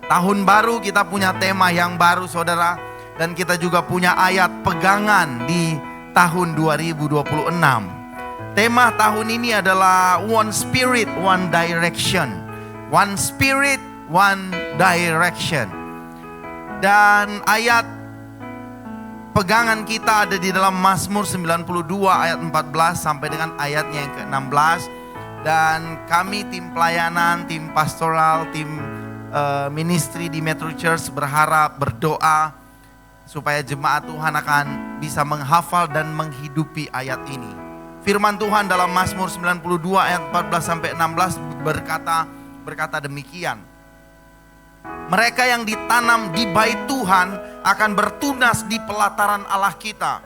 Tahun baru kita punya tema yang baru saudara. Dan kita juga punya ayat pegangan di tahun 2026. Tema tahun ini adalah One Spirit, One Direction. One Spirit, One Direction. Dan ayat pegangan kita ada di dalam Mazmur 92 ayat 14 sampai dengan ayatnya yang ke-16. Dan kami tim pelayanan, tim pastoral, tim ministry di Metro Church berdoa supaya jemaat Tuhan akan bisa menghafal dan menghidupi ayat ini. Firman Tuhan dalam Mazmur 92 ayat 14 sampai 16 berkata demikian. Mereka yang ditanam di bait Tuhan akan bertunas di pelataran Allah kita.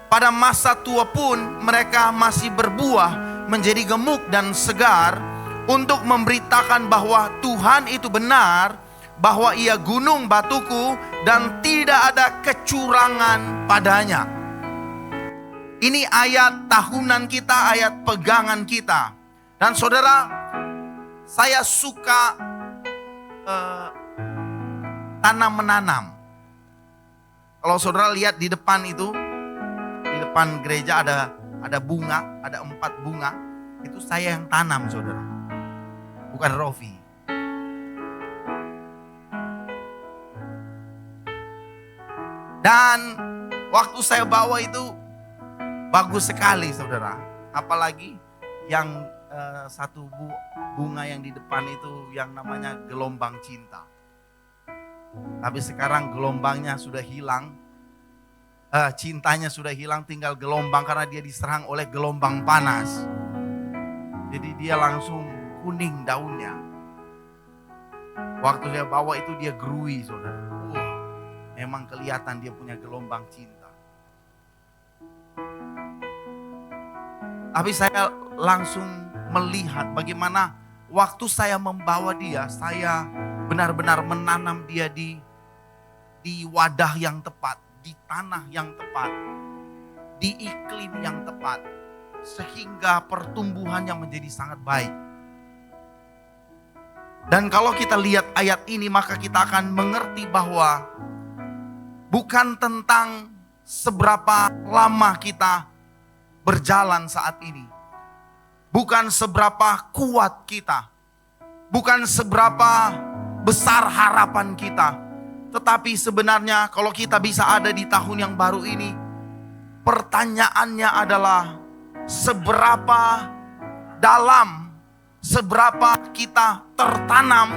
Pada masa tua pun mereka masih berbuah menjadi gemuk dan segar untuk memberitakan bahwa Tuhan itu benar, bahwa Ia gunung batuku dan tidak ada kecurangan padanya. Ini ayat tahunan kita, ayat pegangan kita. Dan saudara, saya suka tanam-menanam. Kalau saudara lihat di depan itu, di depan gereja ada bunga, ada 4 bunga. Itu saya yang tanam saudara, bukan Rofi. Dan waktu saya bawa itu bagus sekali saudara. Apalagi yang satu bunga yang di depan itu yang namanya gelombang cinta. Tapi sekarang gelombangnya sudah hilang. Cintanya sudah hilang, tinggal gelombang karena dia diserang oleh gelombang panas. Jadi dia langsung kuning daunnya. Waktu saya bawa itu dia grui saudara. Memang kelihatan dia punya gelombang cinta. Tapi saya langsung melihat bagaimana waktu saya membawa dia, saya benar-benar menanam dia di wadah yang tepat, di tanah yang tepat, di iklim yang tepat, sehingga pertumbuhannya menjadi sangat baik. Dan kalau kita lihat ayat ini, maka kita akan mengerti bahwa bukan tentang seberapa lama kita berjalan saat ini. Bukan seberapa kuat kita. Bukan seberapa besar harapan kita. Tetapi sebenarnya kalau kita bisa ada di tahun yang baru ini, pertanyaannya adalah seberapa dalam, seberapa kita tertanam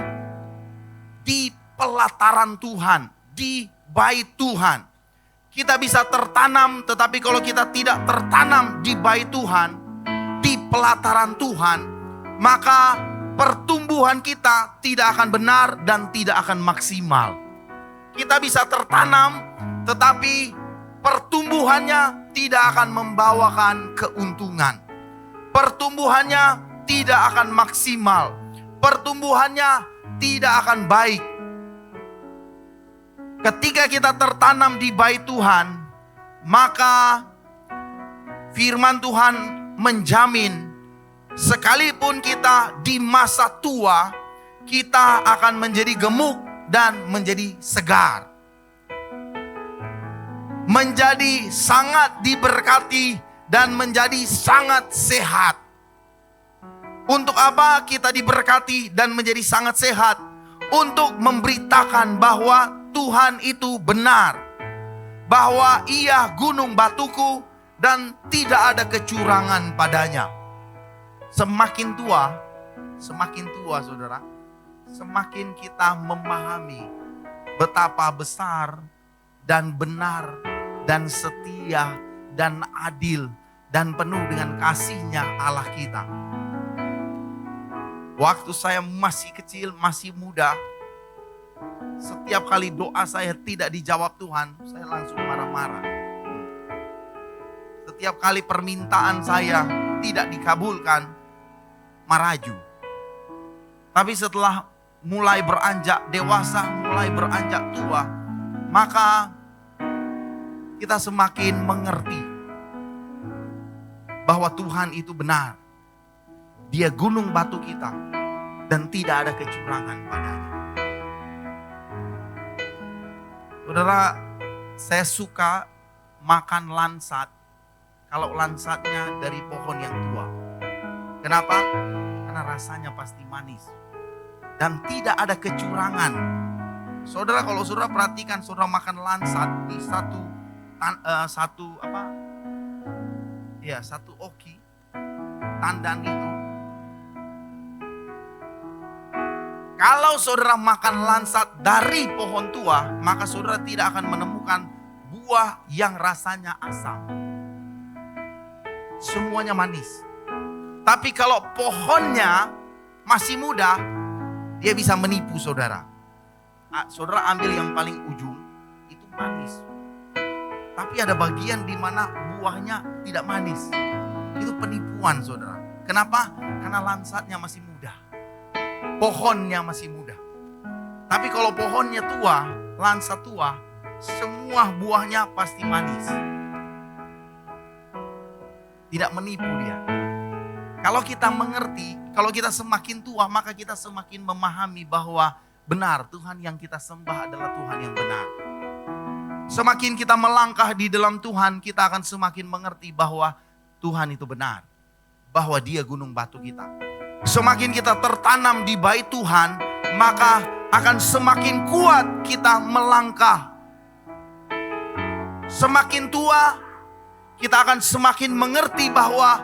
di pelataran Tuhan, di bait Tuhan. Kita bisa tertanam, tetapi kalau kita tidak tertanam di bait Tuhan, di pelataran Tuhan, maka pertumbuhan kita tidak akan benar dan tidak akan maksimal. Kita bisa tertanam, tetapi pertumbuhannya tidak akan membawakan keuntungan. Pertumbuhannya tidak akan maksimal. Pertumbuhannya tidak akan baik. Ketika kita tertanam di bait Tuhan, maka firman Tuhan menjamin sekalipun kita di masa tua, kita akan menjadi gemuk dan menjadi segar. Menjadi sangat diberkati dan menjadi sangat sehat. Untuk apa kita diberkati dan menjadi sangat sehat? Untuk memberitakan bahwa Tuhan itu benar, bahwa Ia gunung batuku dan tidak ada kecurangan padanya. Semakin tua saudara, semakin kita memahami betapa besar dan benar dan setia dan adil dan penuh dengan kasih-Nya Allah kita. Waktu saya masih kecil, masih muda, setiap kali doa saya tidak dijawab Tuhan, saya langsung marah-marah. Setiap kali permintaan saya tidak dikabulkan, maraju. Tapi setelah mulai beranjak dewasa, mulai beranjak tua, maka kita semakin mengerti bahwa Tuhan itu benar. Dia gunung batu kita dan tidak ada kecurangan padanya. Saudara, saya suka makan lansat kalau lansatnya dari pohon yang tua. Kenapa? Karena rasanya pasti manis dan tidak ada kecurangan. Saudara, kalau saudara perhatikan, saudara makan lansat di satu oki tandan itu. Kalau saudara makan lansat dari pohon tua, maka saudara tidak akan menemukan buah yang rasanya asam. Semuanya manis. Tapi kalau pohonnya masih muda, dia bisa menipu saudara. Saudara ambil yang paling ujung, itu manis. Tapi ada bagian di mana buahnya tidak manis. Itu penipuan saudara. Kenapa? Karena lansatnya masih muda. Pohonnya masih muda. Tapi kalau pohonnya tua, lansat tua, semua buahnya pasti manis. Tidak menipu dia. Kalau kita mengerti, kalau kita semakin tua, maka kita semakin memahami bahwa benar Tuhan yang kita sembah adalah Tuhan yang benar. Semakin kita melangkah di dalam Tuhan, kita akan semakin mengerti bahwa Tuhan itu benar. Bahwa Dia gunung batu kita. Semakin kita tertanam di bait Tuhan, maka akan semakin kuat kita melangkah. Semakin tua, kita akan semakin mengerti bahwa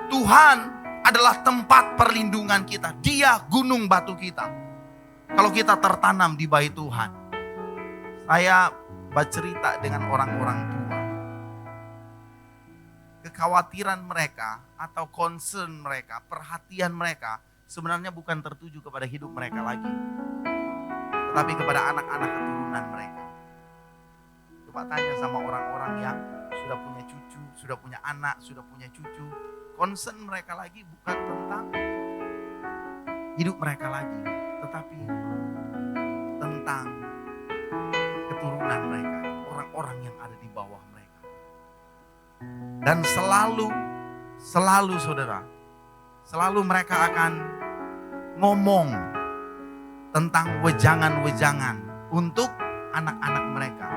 Tuhan adalah tempat perlindungan kita. Dia gunung batu kita. Kalau kita tertanam di bait Tuhan. Saya bercerita dengan orang-orang tua. Kekhawatiran mereka atau concern mereka, perhatian mereka sebenarnya bukan tertuju kepada hidup mereka lagi. Tetapi kepada anak-anak keturunan mereka. Coba tanya sama orang-orang yang sudah punya cucu, sudah punya anak, sudah punya cucu. Concern mereka lagi bukan tentang hidup mereka lagi, tetapi tentang keturunan mereka, orang-orang yang ada di bawah mereka. Dan selalu saudara, selalu mereka akan ngomong tentang wejangan-wejangan untuk anak-anak mereka.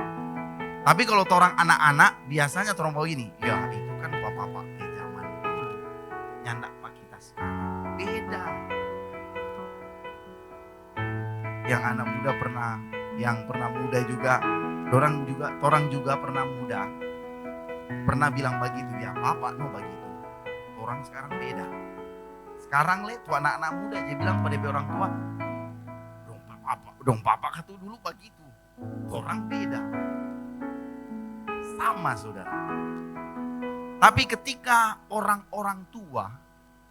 Tapi kalau orang anak-anak biasanya orang bawa ini, ya itu kan bapak-bapak di zaman dulu, nyandak pak kita sekarang beda. Yang anak muda yang pernah muda juga, orang juga pernah muda. Pernah bilang begitu ya, bapak no begitu. Orang sekarang beda. Sekarang tuh anak-anak muda dia bilang pada orang tua, dong papa kata dulu begitu. Orang beda. Sama saudara. Tapi ketika orang-orang tua,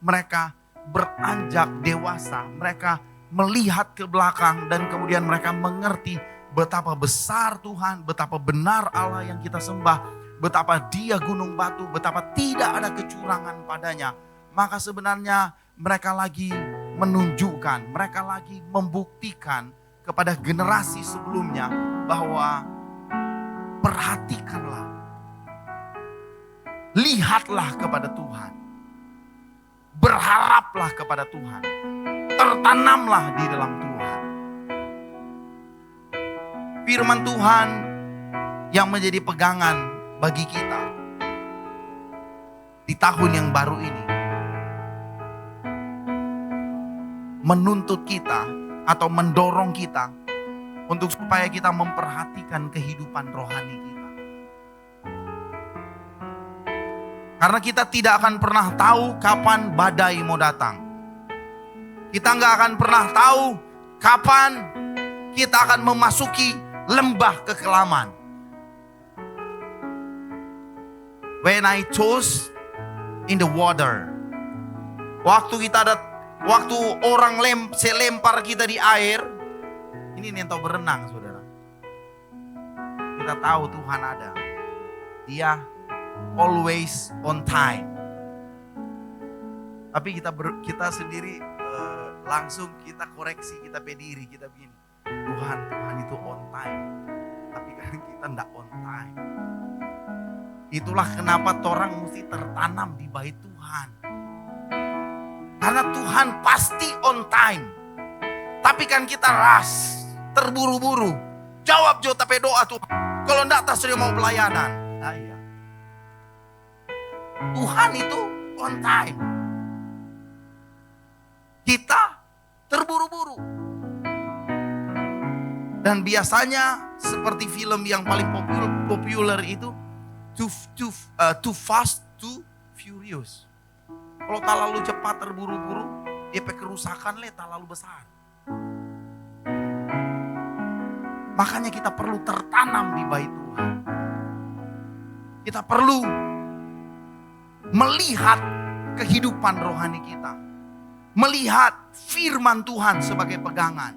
mereka beranjak dewasa, mereka melihat ke belakang dan kemudian mereka mengerti betapa besar Tuhan, betapa benar Allah yang kita sembah. Betapa Dia gunung batu, betapa tidak ada kecurangan padanya. Maka sebenarnya mereka lagi menunjukkan, mereka lagi membuktikan kepada generasi sebelumnya bahwa perhatikanlah, lihatlah kepada Tuhan, berharaplah kepada Tuhan, tertanamlah di dalam Tuhan. Firman Tuhan yang menjadi pegangan bagi kita di tahun yang baru ini menuntut kita atau mendorong kita untuk supaya kita memperhatikan kehidupan rohani kita. Karena kita tidak akan pernah tahu kapan badai mau datang. Kita nggak akan pernah tahu kapan kita akan memasuki lembah kekelaman. When I chose in the water. Waktu orang lempar kita di air. Ini nih tahu berenang saudara. Kita tahu Tuhan ada. Dia always on time. Tapi kita sendiri langsung kita koreksi, kita pediri, kita begini. Tuhan itu on time. Tapi kan kita enggak on time. Itulah kenapa orang mesti tertanam di bait Tuhan. Karena Tuhan pasti on time. Tapi kan kita terburu-buru. jawab jo tapi doa Tuhan. Kalau enggak tas dia mau pelayanan. Nah, iya. Tuhan itu on time. Kita terburu-buru. Dan biasanya seperti film yang paling populer itu Too Fast, Too Furious. Kalau terlalu cepat terburu-buru, dia kerusakan terlalu besar. Makanya kita perlu tertanam di bait Tuhan. Kita perlu melihat kehidupan rohani kita. Melihat firman Tuhan sebagai pegangan.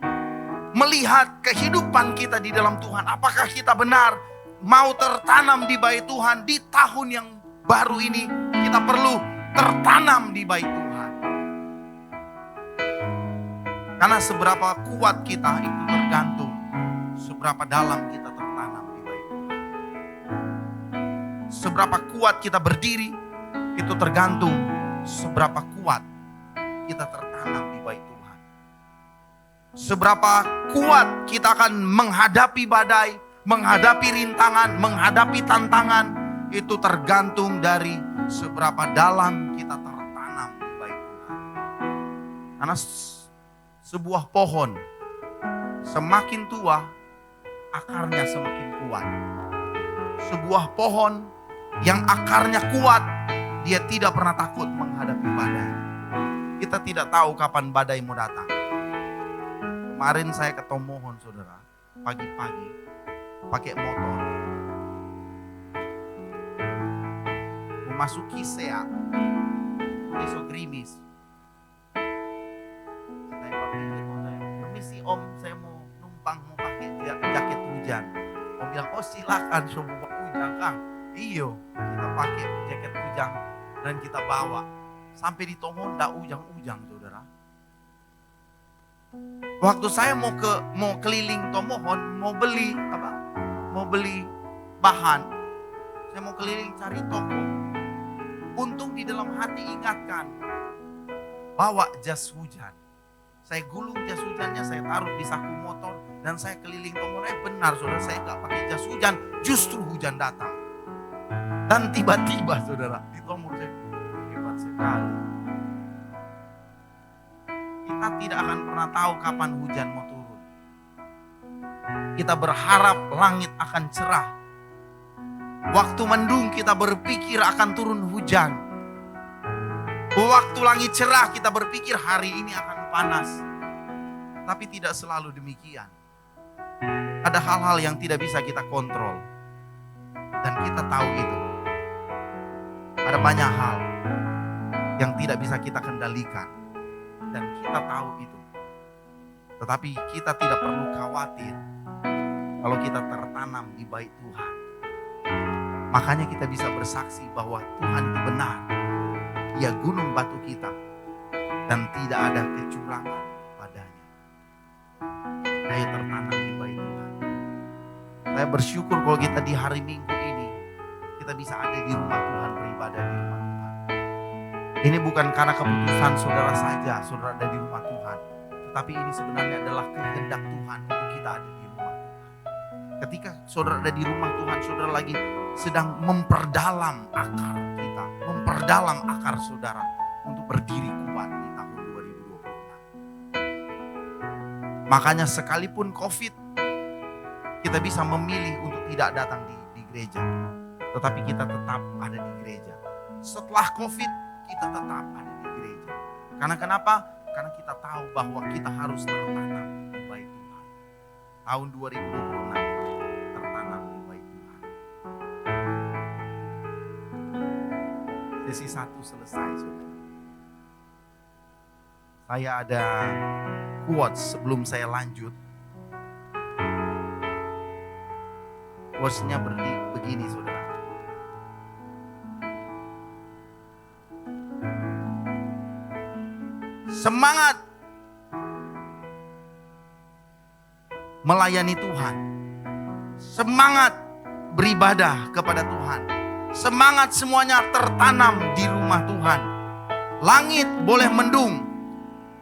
Melihat kehidupan kita di dalam Tuhan. Apakah kita benar mau tertanam di bait Tuhan di tahun yang baru ini? Kita perlu tertanam di bait Tuhan. Karena seberapa kuat kita itu tergantung seberapa dalam kita tertanam di bait Tuhan. Seberapa kuat kita berdiri itu tergantung seberapa kuat kita tertanam di bait Tuhan. Seberapa kuat kita akan menghadapi badai, menghadapi rintangan, menghadapi tantangan, itu tergantung dari seberapa dalam kita tertanam di bait Tuhan. Karena sebuah pohon semakin tua, akarnya semakin kuat. Sebuah pohon yang akarnya kuat, dia tidak pernah takut menghadapi badai. Kita tidak tahu kapan badai mau datang. Kemarin saya ke Tomohon, saudara, pagi-pagi pakai motor, memasuki Sea, besok gerimis. Saya permisi om, saya mau numpang, mau pakai jaket hujan. Om bilang, oh silakan, semua hujan Kang. Iyo, kita pakai jaket hujan dan kita bawa. Sampai di Tomohon enggak ujang-ujang, saudara. Waktu saya mau keliling Tomohon, mau beli bahan. Saya mau keliling cari toko. Untung di dalam hati ingatkan, bawa jas hujan. Saya gulung jas hujannya, saya taruh di saku motor dan saya keliling Tomohon. Benar saudara, saya enggak pakai jas hujan, justru hujan datang. Dan tiba-tiba saudara, di Tomohon saya hebat sekali. Kita tidak akan pernah tahu kapan hujan mau turun. Kita berharap langit akan cerah. Waktu mendung kita berpikir akan turun hujan. Waktu langit cerah kita berpikir hari ini akan panas. Tapi tidak selalu demikian. Ada hal-hal yang tidak bisa kita kontrol. Dan kita tahu itu. Ada banyak hal yang tidak bisa kita kendalikan. Dan kita tahu itu. Tetapi kita tidak perlu khawatir kalau kita tertanam di bait Tuhan. Makanya kita bisa bersaksi bahwa Tuhan itu benar. Ia gunung batu kita. Dan tidak ada kecurangan padanya. Saya tertanam di bait Tuhan. Saya bersyukur kalau kita di hari Minggu ini, kita bisa ada di rumah Tuhan, beribadah di rumah Tuhan. Ini bukan karena keputusan saudara saja, saudara ada di rumah Tuhan. Tetapi ini sebenarnya adalah kehendak Tuhan untuk kita ada di rumah Tuhan. Ketika saudara ada di rumah Tuhan, saudara lagi sedang memperdalam akar kita. Memperdalam akar saudara untuk berdiri kuat di tahun 2026. Makanya sekalipun COVID, kita bisa memilih untuk tidak datang di gereja. Tetapi kita tetap ada di gereja. Setelah COVID, kita tetap ada di gereja. Karena kenapa? Karena kita tahu bahwa kita harus tertanam di bait Tuhan. Tahun 2026 tertanam di bait Tuhan. Sesi 1 selesai, saudara. Saya ada quotes sebelum saya lanjut. Quotes-nya begini, saudara. Semangat melayani Tuhan. Semangat beribadah kepada Tuhan. Semangat semuanya tertanam di rumah Tuhan. Langit boleh mendung,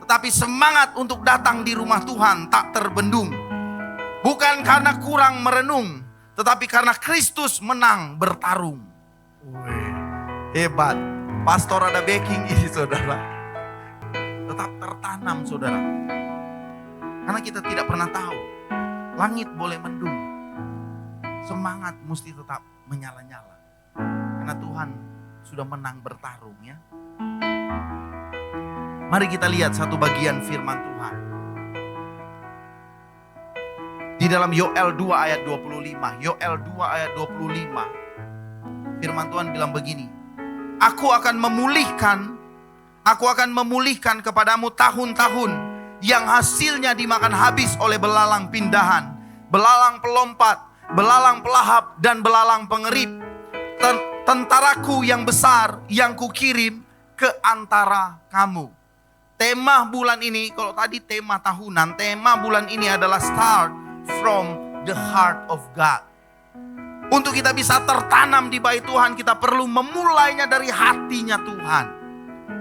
tetapi semangat untuk datang di rumah Tuhan tak terbendung. Bukan karena kurang merenung, tetapi karena Kristus menang bertarung. Wih, hebat. Pastor ada backing ini saudara. Tetap tertanam saudara. Karena kita tidak pernah tahu. Langit boleh mendung. Semangat mesti tetap menyala-nyala. Karena Tuhan sudah menang bertarung ya. Mari kita lihat satu bagian firman Tuhan. Di dalam Yoel 2 ayat 25. Yoel 2 ayat 25. Firman Tuhan bilang begini. Aku akan memulihkan kepadamu tahun-tahun yang hasilnya dimakan habis oleh belalang pindahan, belalang pelompat, belalang pelahap, dan belalang pengerip. Tentaraku yang besar yang kukirim ke antara kamu. Tema bulan ini, kalau tadi tema tahunan, tema bulan ini adalah start from the heart of God. Untuk kita bisa tertanam di bait Tuhan, kita perlu memulainya dari hatinya Tuhan.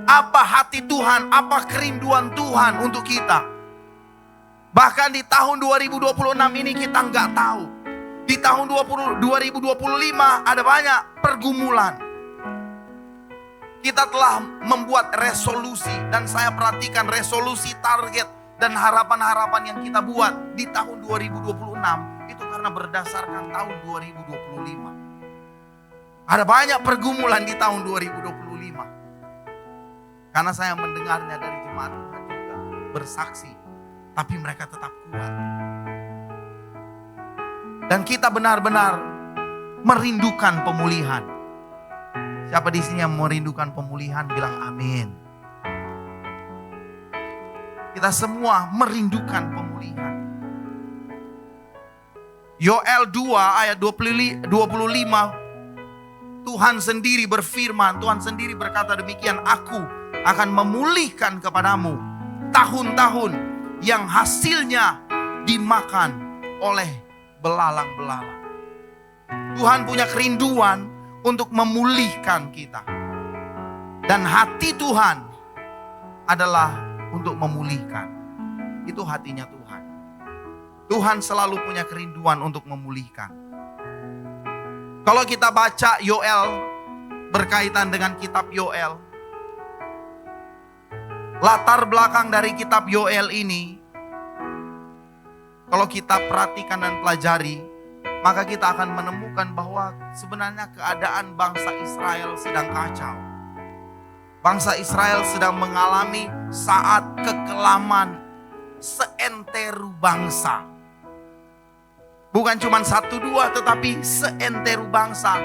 Apa hati Tuhan, apa kerinduan Tuhan untuk kita. Bahkan di tahun 2026 ini kita nggak tahu. Di tahun 2025 ada banyak pergumulan. Kita telah membuat resolusi, dan saya perhatikan resolusi, target, dan harapan-harapan yang kita buat di tahun 2026 itu karena berdasarkan tahun 2025. Ada banyak pergumulan di tahun 2025. Karena saya mendengarnya dari jemaat Tuhan juga bersaksi, tapi mereka tetap kuat. Dan kita benar-benar merindukan pemulihan. Siapa di sini yang merindukan pemulihan bilang amin. Kita semua merindukan pemulihan. Yoel 2 ayat 25. Tuhan sendiri berfirman, Tuhan sendiri berkata demikian. Aku akan memulihkan kepadamu tahun-tahun yang hasilnya dimakan oleh belalang-belalang. Tuhan punya kerinduan untuk memulihkan kita. Dan hati Tuhan adalah untuk memulihkan. Itu hatinya Tuhan. Tuhan selalu punya kerinduan untuk memulihkan. Kalau kita baca Yoel, berkaitan dengan kitab Yoel, latar belakang dari kitab Yoel ini, kalau kita perhatikan dan pelajari, maka kita akan menemukan bahwa sebenarnya keadaan bangsa Israel sedang kacau. Bangsa Israel sedang mengalami saat kekelaman seentero bangsa. Bukan cuma 1-2 tetapi seentero bangsa.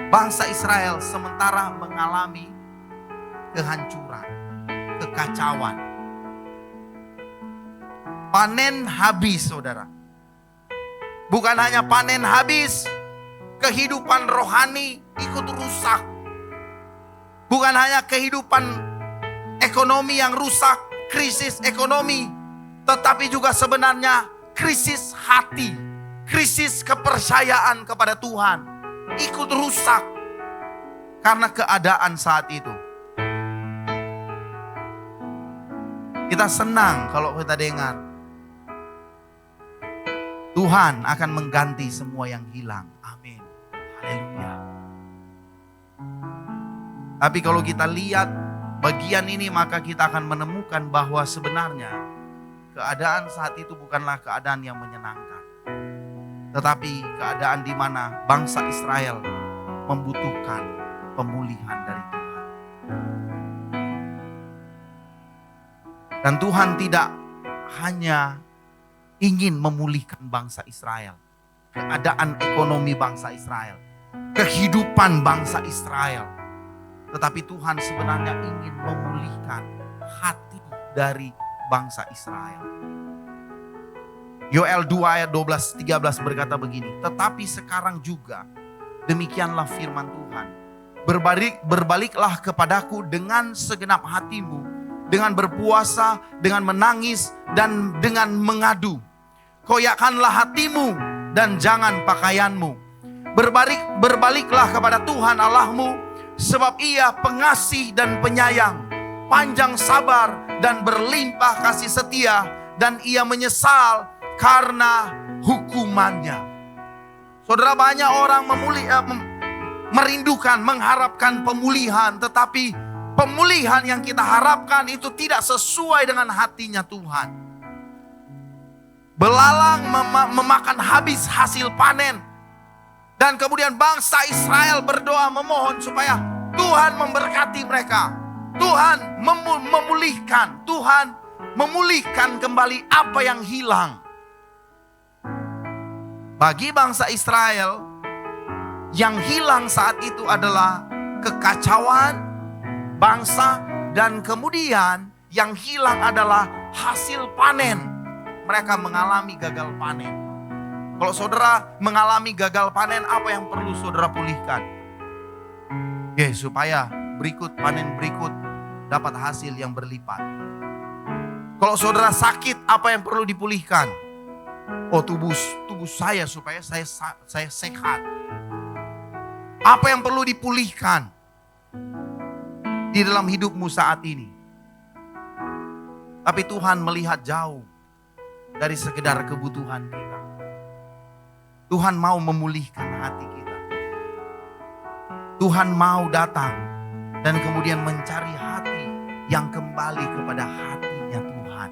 Bangsa Israel sementara mengalami kehancuran, kekacauan. Panen habis saudara. Bukan hanya panen habis, kehidupan rohani ikut rusak. Bukan hanya kehidupan ekonomi yang rusak, krisis ekonomi, tetapi juga sebenarnya krisis hati, krisis kepercayaan kepada Tuhan ikut rusak karena keadaan saat itu. Kita senang kalau kita dengar Tuhan akan mengganti semua yang hilang. Amin. Haleluya. Tapi kalau kita lihat bagian ini, maka kita akan menemukan bahwa sebenarnya keadaan saat itu bukanlah keadaan yang menyenangkan. Tetapi keadaan di mana bangsa Israel membutuhkan pemulihan dari Tuhan. Dan Tuhan tidak hanya ingin memulihkan bangsa Israel, keadaan ekonomi bangsa Israel, kehidupan bangsa Israel, tetapi Tuhan sebenarnya ingin memulihkan hati dari bangsa Israel. Yoel 2 ayat 12-13 berkata begini, tetapi sekarang juga demikianlah firman Tuhan, berbaliklah kepadaku dengan segenap hatimu, dengan berpuasa, dengan menangis, dan dengan mengadu. Koyakkanlah hatimu dan jangan pakaianmu. Berbaliklah kepada Tuhan Allahmu, sebab Ia pengasih dan penyayang, panjang sabar dan berlimpah kasih setia, dan Ia menyesal karena hukumannya. Saudara, banyak orang merindukan, mengharapkan pemulihan, tetapi pemulihan yang kita harapkan itu tidak sesuai dengan hatinya Tuhan. Belalang memakan habis hasil panen. Dan kemudian bangsa Israel berdoa memohon supaya Tuhan memberkati mereka. Tuhan memulihkan. Tuhan memulihkan kembali apa yang hilang. Bagi bangsa Israel, yang hilang saat itu adalah kekacauan bangsa. Dan kemudian yang hilang adalah hasil panen. Mereka mengalami gagal panen. Kalau saudara mengalami gagal panen, apa yang perlu saudara pulihkan? Supaya panen berikut dapat hasil yang berlipat. Kalau saudara sakit, apa yang perlu dipulihkan? Tubuh saya supaya saya sehat. Apa yang perlu dipulihkan di dalam hidupmu saat ini? Tapi Tuhan melihat jauh dari sekedar kebutuhan kita. Tuhan mau memulihkan hati kita. Tuhan mau datang dan kemudian mencari hati yang kembali kepada hatinya Tuhan.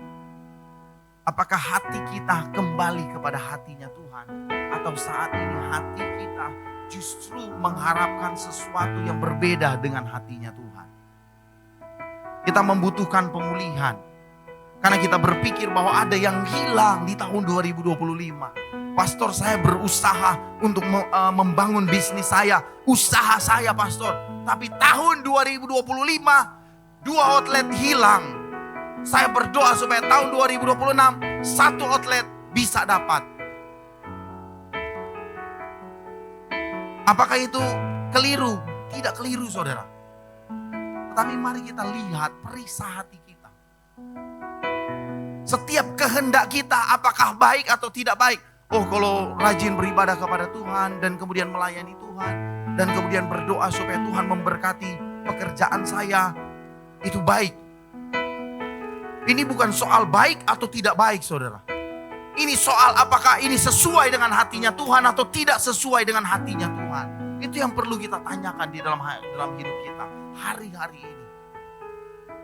Apakah hati kita kembali kepada hatinya Tuhan? Atau saat ini hati kita justru mengharapkan sesuatu yang berbeda dengan hatinya Tuhan? Kita membutuhkan pemulihan. Karena kita berpikir bahwa ada yang hilang di tahun 2025. Pastor, saya berusaha untuk membangun bisnis saya. Usaha saya, pastor. Tapi tahun 2025, 2 outlet hilang. Saya berdoa supaya tahun 2026, 1 outlet bisa dapat. Apakah itu keliru? Tidak keliru, saudara. Tetapi mari kita lihat periksa hati kita. Setiap kehendak kita apakah baik atau tidak baik. Kalau rajin beribadah kepada Tuhan dan kemudian melayani Tuhan. Dan kemudian berdoa supaya Tuhan memberkati pekerjaan saya. Itu baik. Ini bukan soal baik atau tidak baik, saudara. Ini soal apakah ini sesuai dengan hatinya Tuhan atau tidak sesuai dengan hatinya Tuhan. Itu yang perlu kita tanyakan di dalam hidup kita hari-hari ini.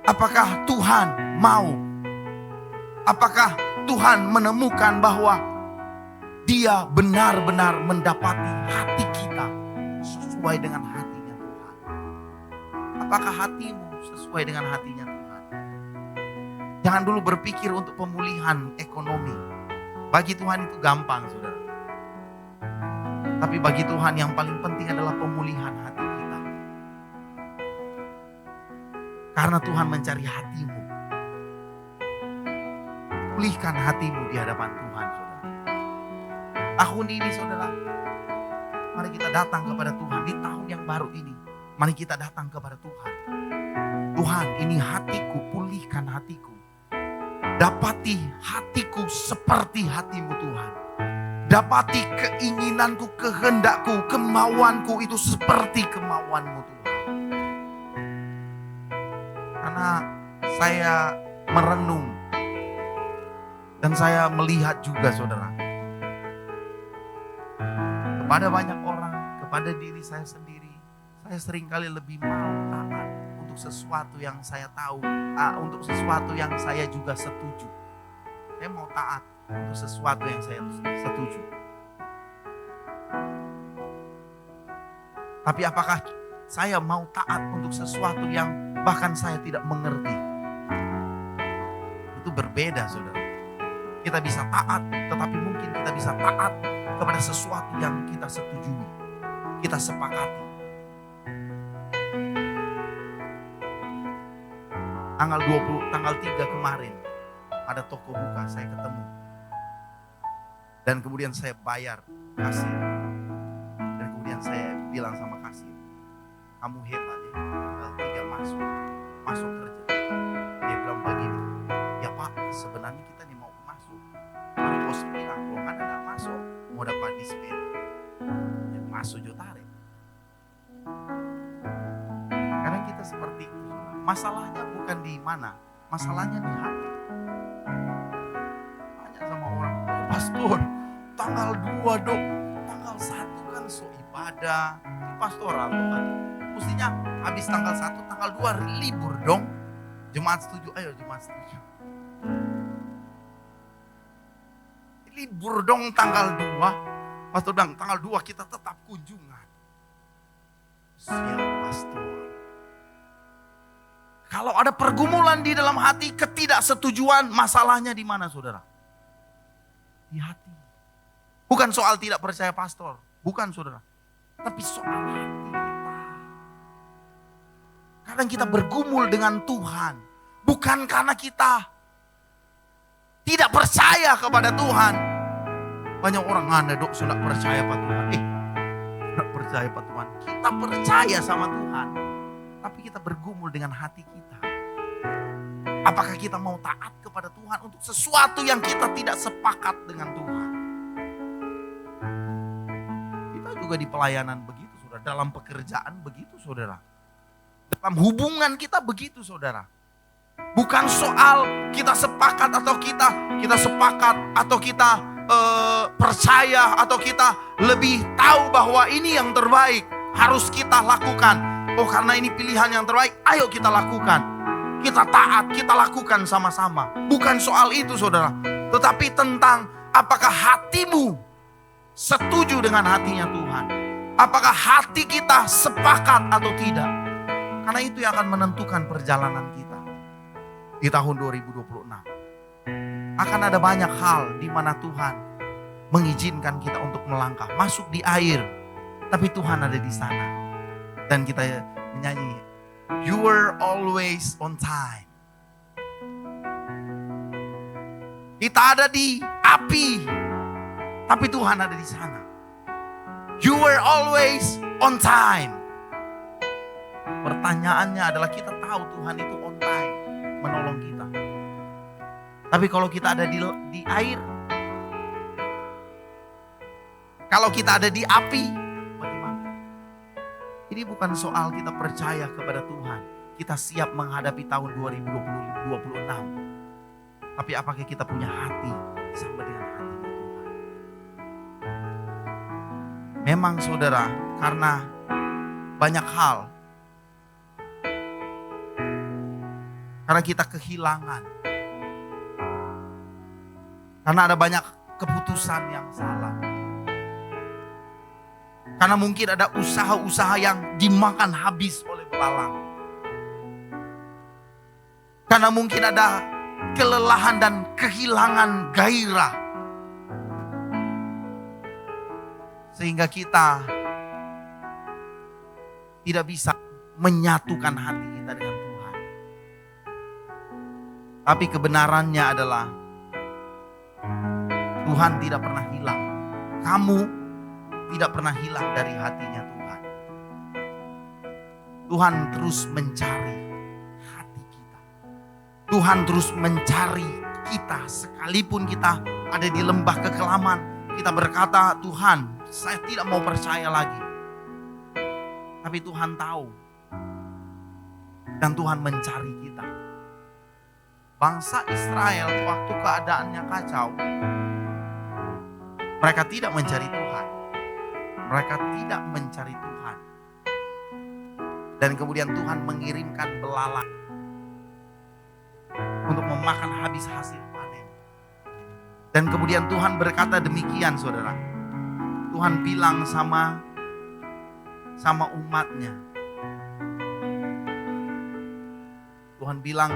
Apakah Tuhan mau? Apakah Tuhan menemukan bahwa Dia benar-benar mendapati hati kita sesuai dengan hatinya Tuhan? Apakah hatimu sesuai dengan hatinya Tuhan? Jangan dulu berpikir untuk pemulihan ekonomi. Bagi Tuhan itu gampang, saudara. Tapi bagi Tuhan yang paling penting adalah pemulihan hati kita. Karena Tuhan mencari hatimu. Pulihkan hatimu di hadapan Tuhan, saudara. Tahun ini, saudara, mari kita datang kepada Tuhan. Di tahun yang baru ini, mari kita datang kepada Tuhan. Tuhan, ini hatiku, pulihkan hatiku. Dapati hatiku seperti hatimu, Tuhan. Dapati keinginanku, kehendakku, kemauanku itu seperti kemauanmu, Tuhan. Karena saya merenung dan saya melihat juga, saudara, kepada banyak orang, kepada diri saya sendiri, saya seringkali lebih mau taat untuk sesuatu yang saya tahu, untuk sesuatu yang saya juga setuju. Saya mau taat untuk sesuatu yang saya setuju. Tapi apakah saya mau taat untuk sesuatu yang bahkan saya tidak mengerti? Itu berbeda, saudara. Kita bisa taat, tetapi mungkin kita bisa taat kepada sesuatu yang kita setujui, kita sepakati. Tanggal 3 kemarin ada toko buka, saya ketemu. Dan kemudian saya bayar kasir. Dan kemudian saya bilang sama kasir, kamu hebat ya, tanggal 3 masuk kerja. Dia bilang begini, ya Pak, sebenarnya kita nih mau masuk. Tapi bos bilang, kalau kan ada masuk, mau dapat diskon. Ya masuk juga tarik. Karena kita seperti itu. Masalahnya bukan di mana, masalahnya di hati. Tanya sama orang, pastor, tanggal 2 dong, tanggal 1 kan so ibadah di pastoral kan. Mestinya habis tanggal 1, tanggal 2 libur dong. Jemaat setuju? Ayo jemaat setuju. Libur dong tanggal 2. Pastor bilang tanggal 2 kita tetap kunjungan. Siap pastor. Kalau ada pergumulan di dalam hati, ketidaksetujuan, masalahnya di mana saudara? Di hati. Bukan soal tidak percaya pastor, bukan saudara. Tapi soal hati kita. Kadang kita bergumul dengan Tuhan, bukan karena kita tidak percaya kepada Tuhan. Banyak orang ngana dok sudah percaya pada Tuhan. Sudah percaya pada Tuhan. Kita percaya sama Tuhan, tapi kita bergumul dengan hati kita. Apakah kita mau taat kepada Tuhan untuk sesuatu yang kita tidak sepakat dengan Tuhan? Kita juga di pelayanan begitu saudara. Dalam pekerjaan begitu saudara. Dalam hubungan kita begitu saudara. Bukan soal kita sepakat atau kita sepakat atau kita percaya atau kita lebih tahu bahwa ini yang terbaik harus kita lakukan. Oh karena ini pilihan yang terbaik, ayo kita lakukan. Kita taat, kita lakukan sama-sama. Bukan soal itu saudara. Tetapi tentang apakah hatimu setuju dengan hatinya Tuhan. Apakah hati kita sepakat atau tidak. Karena itu yang akan menentukan perjalanan kita di tahun 2026. Akan ada banyak hal di mana Tuhan mengizinkan kita untuk melangkah, masuk di air. Tapi Tuhan ada di sana. Dan kita menyanyi, You were always on time. Kita ada di api, tapi Tuhan ada di sana. You were always on time. Pertanyaannya adalah kita tahu Tuhan itu on time menolong kita. Tapi kalau kita ada di air, kalau kita ada di api, bagaimana? Ini bukan soal kita percaya kepada Tuhan. Kita siap menghadapi tahun 2026. Tapi apakah kita punya hati sama dengan hati Tuhan? Memang saudara, karena banyak hal. Karena kita kehilangan. Karena ada banyak keputusan yang salah. Karena mungkin ada usaha-usaha yang dimakan habis oleh belalang. Karena mungkin ada kelelahan dan kehilangan gairah. Sehingga kita tidak bisa menyatukan hati kita dengan Tuhan. Tapi kebenarannya adalah Tuhan tidak pernah hilang. Kamu tidak pernah hilang dari hatinya Tuhan. Tuhan terus mencari hati kita. Tuhan terus mencari kita. Sekalipun kita ada di lembah kekelaman, kita berkata, Tuhan, saya tidak mau percaya lagi. Tapi Tuhan tahu. Dan Tuhan mencari kita. Bangsa Israel waktu keadaannya kacau, mereka tidak mencari Tuhan. Mereka tidak mencari Tuhan. Dan kemudian Tuhan mengirimkan belalang untuk memakan habis hasil panen. Dan kemudian Tuhan berkata demikian saudara. Tuhan bilang sama umatnya. Tuhan bilang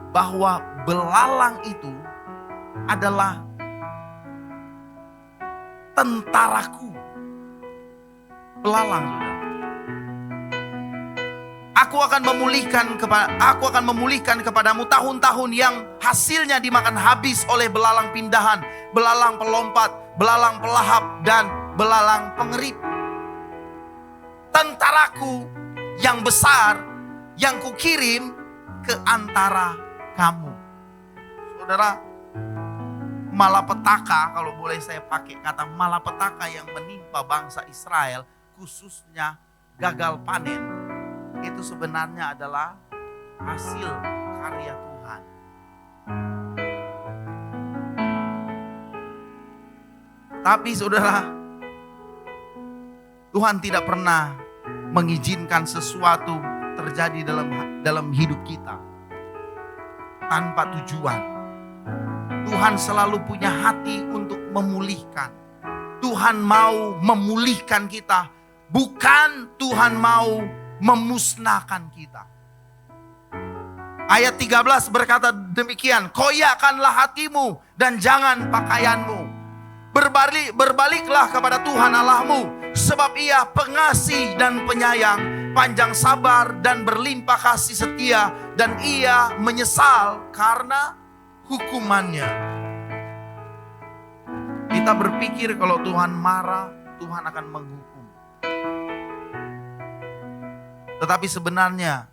bahwa belalang itu adalah tentaraku. Belalang saudara. Aku akan memulihkan kepadamu tahun-tahun yang hasilnya dimakan habis oleh belalang pindahan, belalang pelompat, belalang pelahap, dan belalang pengerip. Tentaraku yang besar yang kukirim ke antara kamu. Saudara, malapetaka, kalau boleh saya pakai kata malapetaka yang menimpa bangsa Israel, khususnya gagal panen, itu sebenarnya adalah hasil karya Tuhan. Tapi saudara, Tuhan tidak pernah mengizinkan sesuatu terjadi dalam hidup kita tanpa tujuan. Tuhan selalu punya hati untuk memulihkan. Tuhan mau memulihkan kita, bukan Tuhan mau memusnahkan kita. Ayat 13 berkata demikian, koyakkanlah hatimu dan jangan pakaianmu. Berbaliklah kepada Tuhan Allahmu, sebab Ia pengasih dan penyayang, panjang sabar dan berlimpah kasih setia, dan Ia menyesal karena hukumannya. Kita berpikir kalau Tuhan marah, Tuhan akan menghukum. Tetapi sebenarnya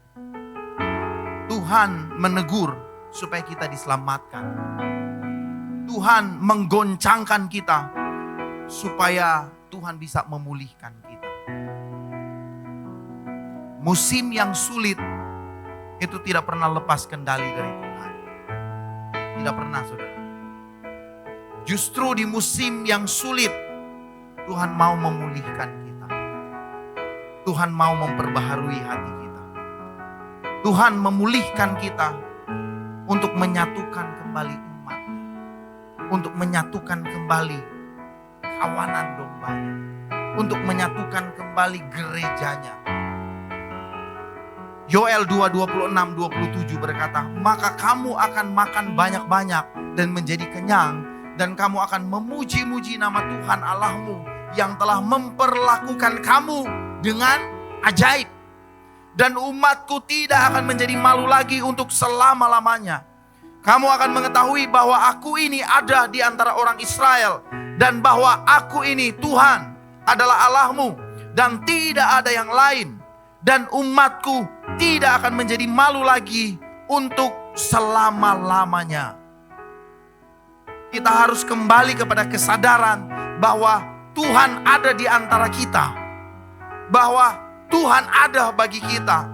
Tuhan menegur supaya kita diselamatkan. Tuhan menggoncangkan kita supaya Tuhan bisa memulihkan kita. Musim yang sulit itu tidak pernah lepas kendali dari Tuhan. Tidak pernah, saudara. Justru di musim yang sulit Tuhan mau memulihkan kita. Tuhan mau memperbaharui hati kita. Tuhan memulihkan kita untuk menyatukan kembali umat, untuk menyatukan kembali kawanan dombanya, untuk menyatukan kembali gerejanya. Yoel 2:26-27 berkata, maka kamu akan makan banyak-banyak dan menjadi kenyang, dan kamu akan memuji-muji nama Tuhan Allahmu yang telah memperlakukan kamu dengan ajaib. Dan umatku tidak akan menjadi malu lagi untuk selama-lamanya. Kamu akan mengetahui bahwa aku ini ada di antara orang Israel, dan bahwa aku ini Tuhan adalah Allahmu, dan tidak ada yang lain. Dan umatku tidak akan menjadi malu lagi untuk selama-lamanya. Kita harus kembali kepada kesadaran bahwa Tuhan ada di antara kita, bahwa Tuhan ada bagi kita.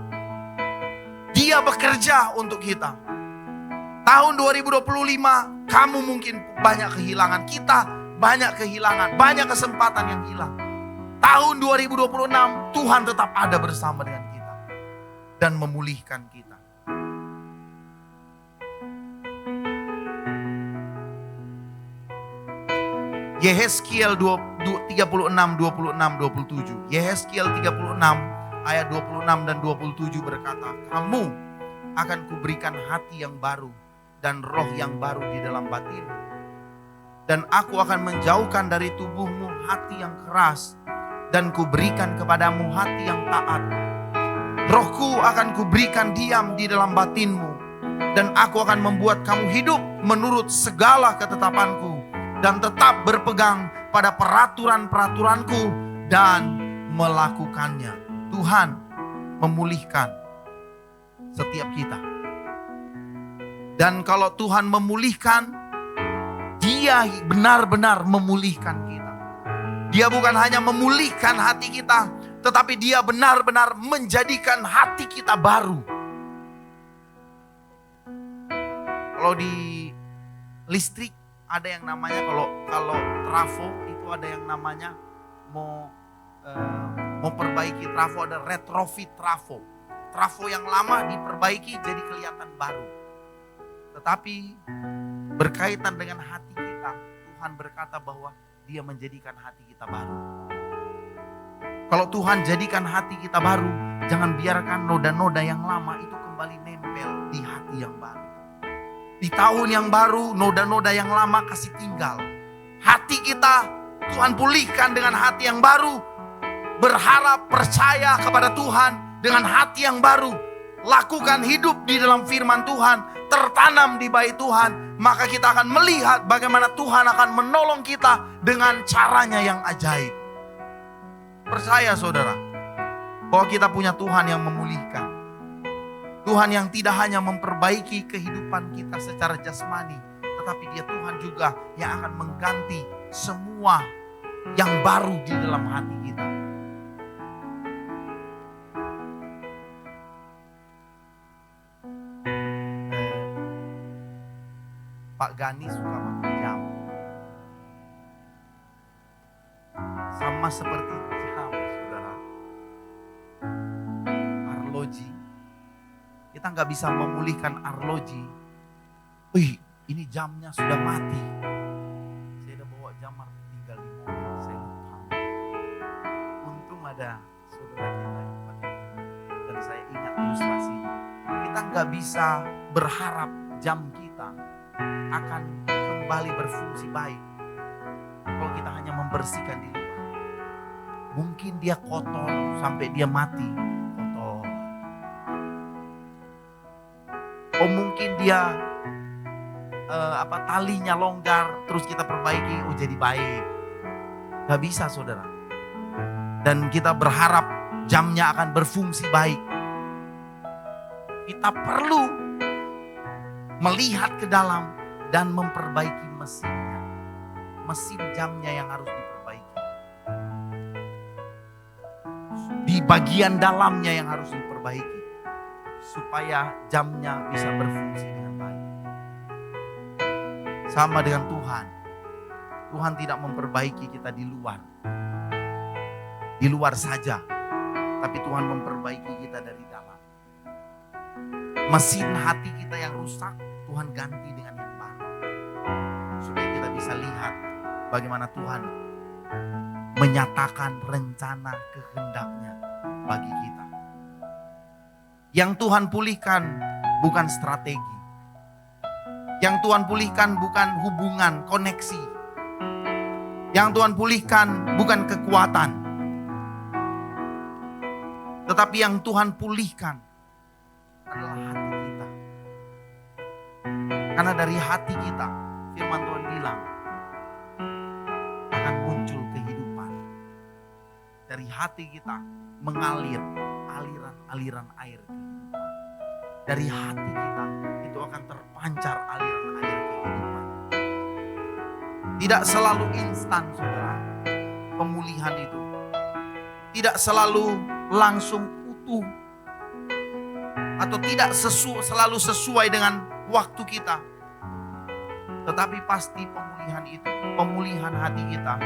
Dia bekerja untuk kita. Tahun 2025 kamu mungkin banyak kehilangan, kita banyak kehilangan, banyak kesempatan yang hilang. Tahun 2026 Tuhan tetap ada bersama dengan kita dan memulihkan kita. Yehezkiel 36-26-27. Yehezkiel 36 ayat 26 dan 27 berkata, kamu akan kuberikan hati yang baru dan roh yang baru di dalam batinmu. Dan aku akan menjauhkan dari tubuhmu hati yang keras, dan kuberikan kepadamu hati yang taat. Rohku akan kuberikan diam di dalam batinmu, dan aku akan membuat kamu hidup menurut segala ketetapanku, dan tetap berpegang pada peraturan-peraturanku dan melakukannya. Tuhan memulihkan setiap kita. Dan kalau Tuhan memulihkan, Dia benar-benar memulihkan kita. Dia bukan hanya memulihkan hati kita, tetapi Dia benar-benar menjadikan hati kita baru. Kalau di listrik ada yang namanya, kalau trafo itu ada yang namanya mau perbaiki trafo, ada retrofit trafo. Trafo yang lama diperbaiki jadi kelihatan baru. Tetapi berkaitan dengan hati kita, Tuhan berkata bahwa Dia menjadikan hati kita baru. Kalau Tuhan jadikan hati kita baru, jangan biarkan noda-noda yang lama itu kembali nempel di hati yang baru. Di tahun yang baru, noda-noda yang lama kasih tinggal. Hati kita Tuhan pulihkan dengan hati yang baru. Berharap, percaya kepada Tuhan dengan hati yang baru. Lakukan hidup di dalam firman Tuhan, tertanam di bait Tuhan. Maka kita akan melihat bagaimana Tuhan akan menolong kita dengan caranya yang ajaib. Percaya saudara, bahwa kita punya Tuhan yang memulihkan. Tuhan yang tidak hanya memperbaiki kehidupan kita secara jasmani, tetapi Dia Tuhan juga yang akan mengganti semua yang baru di dalam hati kita. Pak Gani suka makan jam. Sama seperti jam, saudara. Arloji. Kita nggak bisa memulihkan arloji. Wih, ini jamnya sudah mati. Saya udah bawa jam tinggal di mobil, saya lupa. Untung ada saudara kita yang pakai. Dan saya ingat ilustrasi. Kita nggak bisa berharap jam kita akan kembali berfungsi baik kalau kita hanya membersihkan di luar. Mungkin dia kotor sampai dia mati, kotor. Oh mungkin dia talinya longgar, terus kita perbaiki, oh jadi baik. Gak bisa saudara. Dan kita berharap jamnya akan berfungsi baik. Kita perlu melihat ke dalam dan memperbaiki mesinnya. Mesin jamnya yang harus diperbaiki. Di bagian dalamnya yang harus diperbaiki. Supaya jamnya bisa berfungsi dengan baik. Sama dengan Tuhan. Tuhan tidak memperbaiki kita di luar. Di luar saja. Tapi Tuhan memperbaiki kita dari dalam. Mesin hati kita yang rusak, Tuhan ganti dengan yang baru. Supaya kita bisa lihat bagaimana Tuhan menyatakan rencana kehendaknya bagi kita. Yang Tuhan pulihkan bukan strategi. Yang Tuhan pulihkan bukan hubungan, koneksi. Yang Tuhan pulihkan bukan kekuatan. Tetapi yang Tuhan pulihkan adalah hati kita. Karena dari hati kita, firman Tuhan bilang, akan muncul kehidupan. Dari hati kita mengalir aliran-aliran air kehidupan. Dari hati kita itu akan terpancar aliran air kehidupan. Tidak selalu instan saudara, pemulihan itu. Tidak selalu langsung utuh. Atau tidak selalu sesuai dengan waktu kita. Tetapi pasti pemulihan itu, pemulihan hati kita,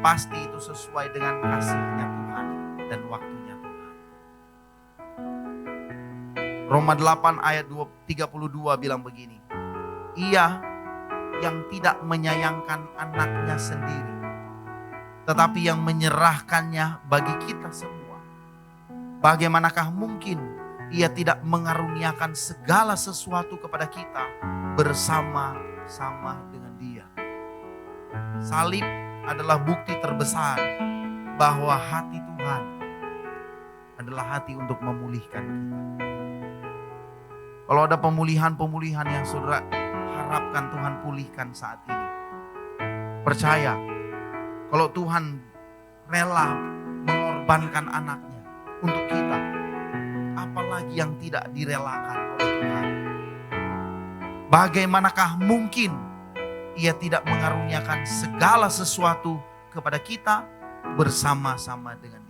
pasti itu sesuai dengan kasihnya Tuhan dan waktunya Tuhan. Roma 8 ayat 32 bilang begini. Ia yang tidak menyayangkan anaknya sendiri, tetapi yang menyerahkannya bagi kita semua. Bagaimanakah mungkin ia tidak mengaruniakan segala sesuatu kepada kita bersama-sama dengan Dia. Salib adalah bukti terbesar bahwa hati Tuhan adalah hati untuk memulihkan kita. Kalau ada pemulihan-pemulihan yang saudara harapkan Tuhan pulihkan saat ini, percaya kalau Tuhan rela mengorbankan anaknya untuk kita, apalagi yang tidak direlakan oleh Tuhan. Bagaimanakah mungkin ia tidak mengaruniakan segala sesuatu kepada kita bersama-sama dengan